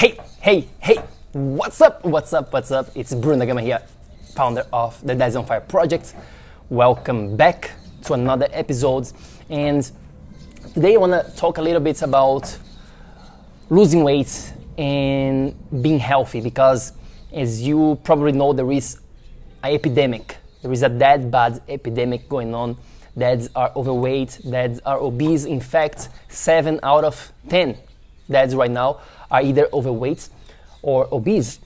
Hey, what's up? It's Bruno GAMA here, founder of the DOESN project. Welcome back to another episode. And today I want to talk a little bit about losing weight and being healthy, because as you probably know, there is an epidemic. There is a dead bad epidemic going on. Dads are overweight, dads are obese. In fact, 7 out of 10 dads right now are either overweight or obese.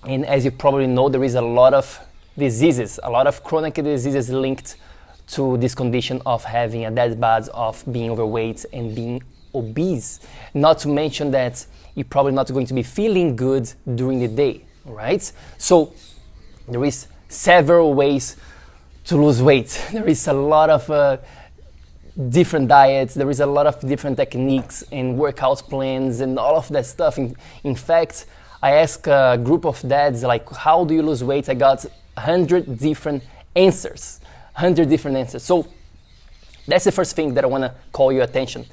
And as you probably know, there is a lot of diseases, a lot of chronic diseases linked to this condition of having a dead bad, of being overweight and being obese. Not to mention that you're probably not going to be feeling good during the day, right? So there is several ways to lose weight. There is a lot of different diets, there is a lot of different techniques and workout plans and all of that stuff. In fact, I asked a group of dads, like, how do you lose weight? I got 100 different answers. So that's the first thing that I want to call your attention.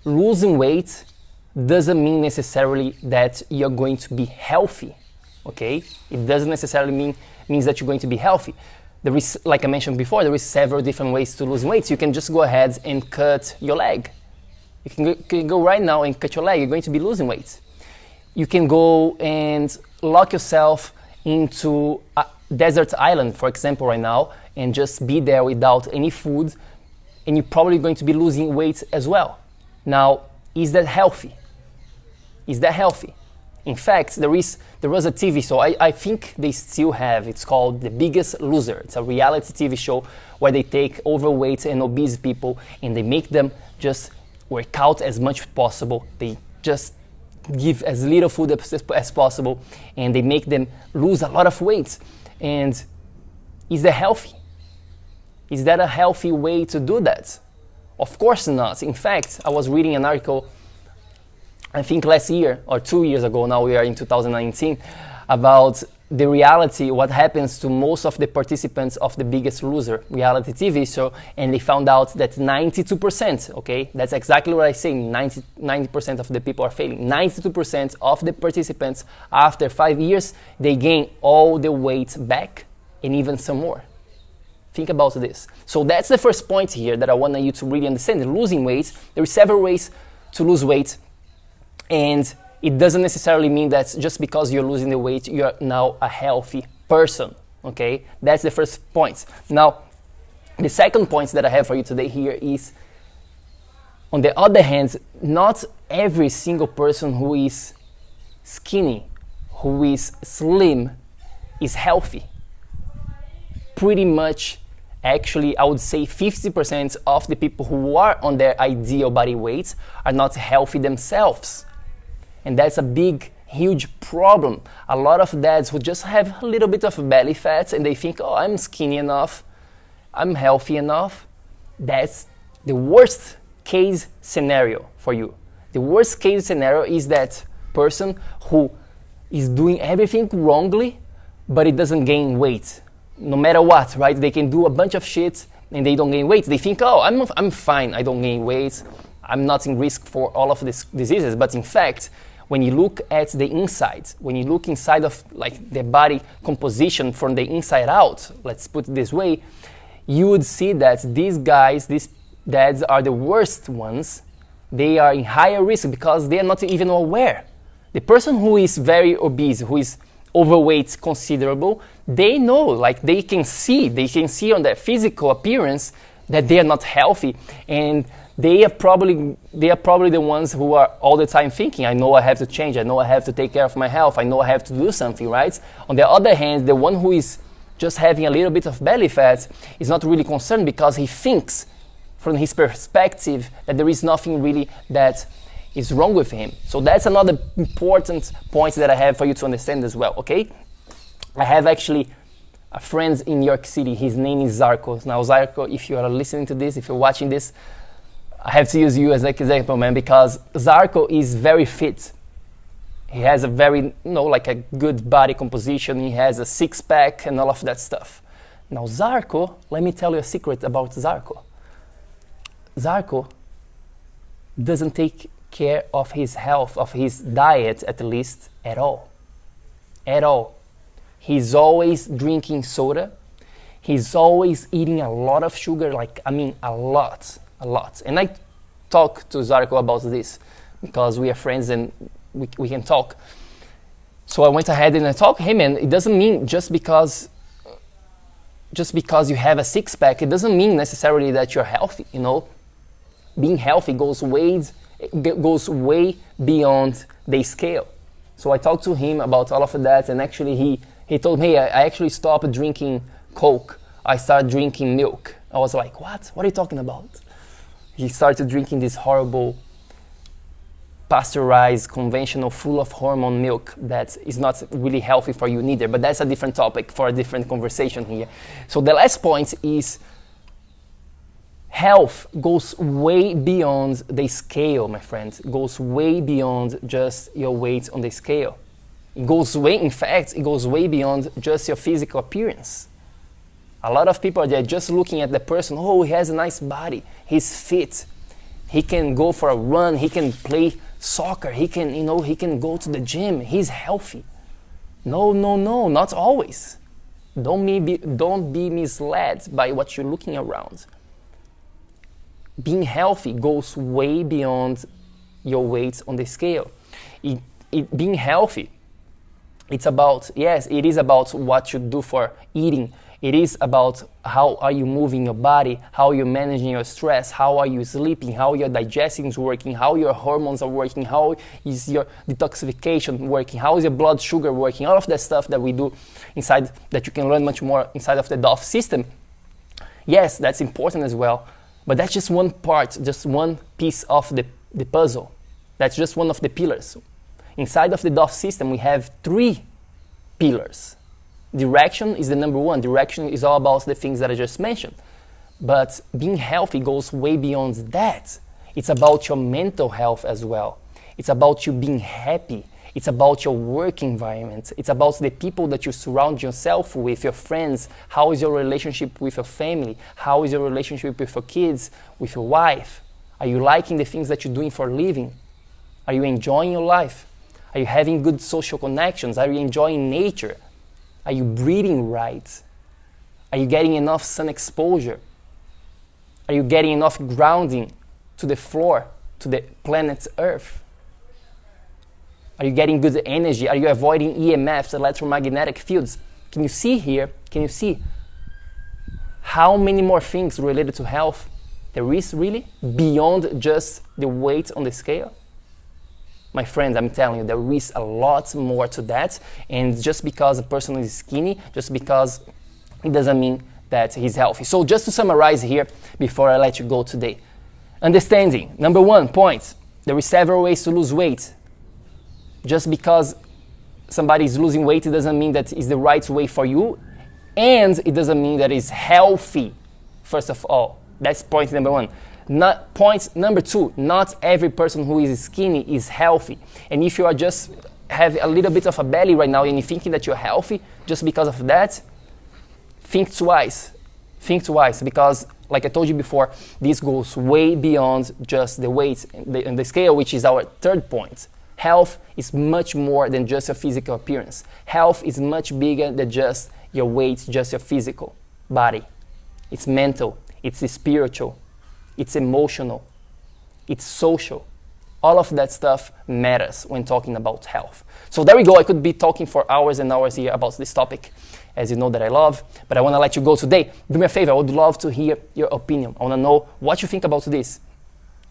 Losing weight doesn't mean necessarily that you're going to be healthy, okay? It doesn't necessarily means that you're going to be healthy. There is, like I mentioned before, there is several different ways to lose weight. So you can just go ahead and cut your leg. You can go right now and cut your leg. You're going to be losing weight. You can go and lock yourself into a desert island, for example, right now, and just be there without any food, and you're probably going to be losing weight as well. Now, is that healthy? In fact, there was a TV show, I think they still have, it's called The Biggest Loser. It's a reality TV show where they take overweight and obese people and they make them just work out as much as possible. They just give as little food as possible and they make them lose a lot of weight. And is that healthy? Is that a healthy way to do that? Of course not. In fact, I was reading an article, I think last year or 2 years ago, now we are in 2019, about the reality, what happens to most of the participants of The Biggest Loser reality TV show, and they found out that 92%, okay, that's exactly what I say, 90% of the people are failing. 92% of the participants, after 5 years, they gain all the weight back and even some more. Think about this. So that's the first point here that I want you to really understand. Losing weight, there are several ways to lose weight. And it doesn't necessarily mean that just because you're losing the weight, you're now a healthy person, okay? That's the first point. Now, the second point that I have for you today here is, on the other hand, not every single person who is skinny, who is slim, is healthy. Pretty much, actually, I would say 50% of the people who are on their ideal body weight are not healthy themselves. And that's a big, huge problem. A lot of dads who just have a little bit of belly fat and they think, oh, I'm skinny enough, I'm healthy enough. That's the worst case scenario for you. The worst case scenario is that person who is doing everything wrongly, but it doesn't gain weight. No matter what, right? They can do a bunch of shit and they don't gain weight. They think, oh, I'm fine, I don't gain weight, I'm not in risk for all of these diseases. But in fact, when you look at the inside, when you look inside of like the body composition from the inside out, let's put it this way, you would see that these guys, these dads are the worst ones. They are in higher risk because they are not even aware. The person who is very obese, who is overweight considerable, they know, like they can see on their physical appearance that they are not healthy, and they are probably the ones who are all the time thinking, I know I have to change, I know I have to take care of my health, I know I have to do something, right? On the other hand, the one who is just having a little bit of belly fat is not really concerned because he thinks from his perspective that there is nothing really that is wrong with him. So that's another important point that I have for you to understand as well, okay? I have actually a friend in New York City, his name is Zarko. Now Zarko, if you are listening to this, if you're watching this, I have to use you as an example, man, because Zarko is very fit. He has a very, like a good body composition. He has a six-pack and all of that stuff. Now Zarko, let me tell you a secret about Zarko. Zarko doesn't take care of his health, of his diet at least, at all. At all. He's always drinking soda. He's always eating a lot of sugar, a lot. And I talk to Zarko about this because we are friends and we can talk. So I went ahead and I talked, hey man, it doesn't mean just because you have a six-pack, it doesn't mean necessarily that you're healthy, you know. Being healthy goes way beyond the scale. So I talked to him about all of that, and actually he told me, hey, I actually stopped drinking Coke. I started drinking milk. I was like, what? What are you talking about? He started drinking this horrible pasteurized, conventional, full of hormone milk that is not really healthy for you neither. But that's a different topic for a different conversation here. So the last point is health goes way beyond the scale, my friends. It goes way beyond just your weight on the scale. It goes way beyond just your physical appearance. A lot of people are just looking at the person, oh, he has a nice body, he's fit, he can go for a run, he can play soccer, he can go to the gym, he's healthy. No, not always. Don't be misled by what you're looking around. Being healthy goes way beyond your weight on the scale. Being healthy, it is about what you do for eating. It is about how are you moving your body, how you're managing your stress, how are you sleeping, how your digestion is working, how your hormones are working, how is your detoxification working, how is your blood sugar working, all of that stuff that we do inside, that you can learn much more inside of the DOF system. Yes, that's important as well, but that's just one part, just one piece of the puzzle. That's just one of the pillars. Inside of the DOF system, we have 3 pillars. Direction is the number one. Direction is all about the things that I just mentioned. But being healthy goes way beyond that. It's about your mental health as well. It's about you being happy. It's about your work environment. It's about the people that you surround yourself with, your friends. How is your relationship with your family? How is your relationship with your kids, with your wife? Are you liking the things that you're doing for a living? Are you enjoying your life? Are you having good social connections? Are you enjoying nature? Are you breathing right? Are you getting enough sun exposure? Are you getting enough grounding to the floor, to the planet Earth? Are you getting good energy? Are you avoiding EMFs, electromagnetic fields? Can you see here? Can you see how many more things related to health there is really beyond just the weight on the scale? My friends, I'm telling you, there is a lot more to that. And just because a person is skinny, just because it doesn't mean that he's healthy. So just to summarize here, before I let you go today. Understanding, number 1 point, there is several ways to lose weight. Just because somebody is losing weight, it doesn't mean that it's the right way for you. And it doesn't mean that it's healthy, first of all. That's point number 1. Point number 2, not every person who is skinny is healthy. And if you are just have a little bit of a belly right now and you're thinking that you're healthy just because of that, think twice. Think twice, because like I told you before, this goes way beyond just the weight and the scale, which is our 3rd point. Health is much more than just your physical appearance. Health is much bigger than just your weight, just your physical body. It's mental, it's spiritual, it's emotional, it's social. All of that stuff matters when talking about health. So there we go. I could be talking for hours and hours here about this topic, as you know that I love, but I want to let you go today. Do me a favor, I would love to hear your opinion. I want to know what you think about this.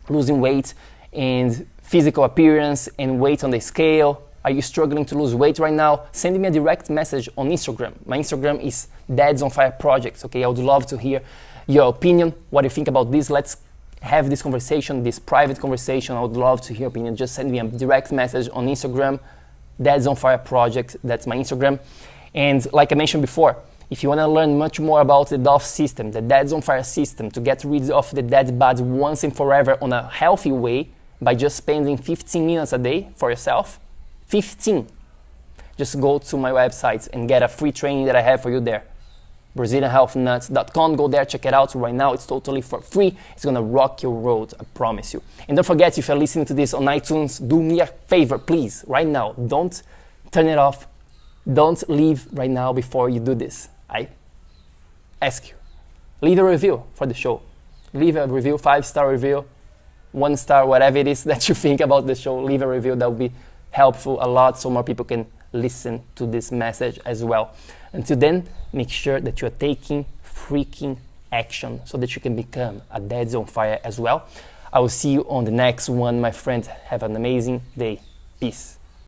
Losing weight and physical appearance and weight on the scale. Are you struggling to lose weight right now? Send me a direct message on Instagram. My Instagram is Dads on Fire Projects, okay? I would love to hear your opinion, what you think about this. Let's have this conversation, this private conversation. I would love to hear your opinion. Just send me a direct message on Instagram, Dads on Fire Project. That's my Instagram. And like I mentioned before, if you want to learn much more about the DOF system, the Dads on Fire system, to get rid of the dad bod once and forever on a healthy way by just spending 15 minutes a day for yourself, 15. Just go to my website and get a free training that I have for you there. BrazilianHealthNuts.com. Go there, check it out right now. It's totally for free. It's gonna rock your road, I promise you. And don't forget, if you're listening to this on iTunes, do me a favor, please, right now. Don't turn it off. Don't leave right now before you do this. I ask you. Leave a review for the show. Leave a review, 5-star review, 1 star, whatever it is that you think about the show. Leave a review. That will be helpful a lot so more people can listen to this message as well. Until then, make sure that you're taking freaking action so that you can become a Dad's on Fire as well. I will see you on the next one, my friends. Have an amazing day. Peace.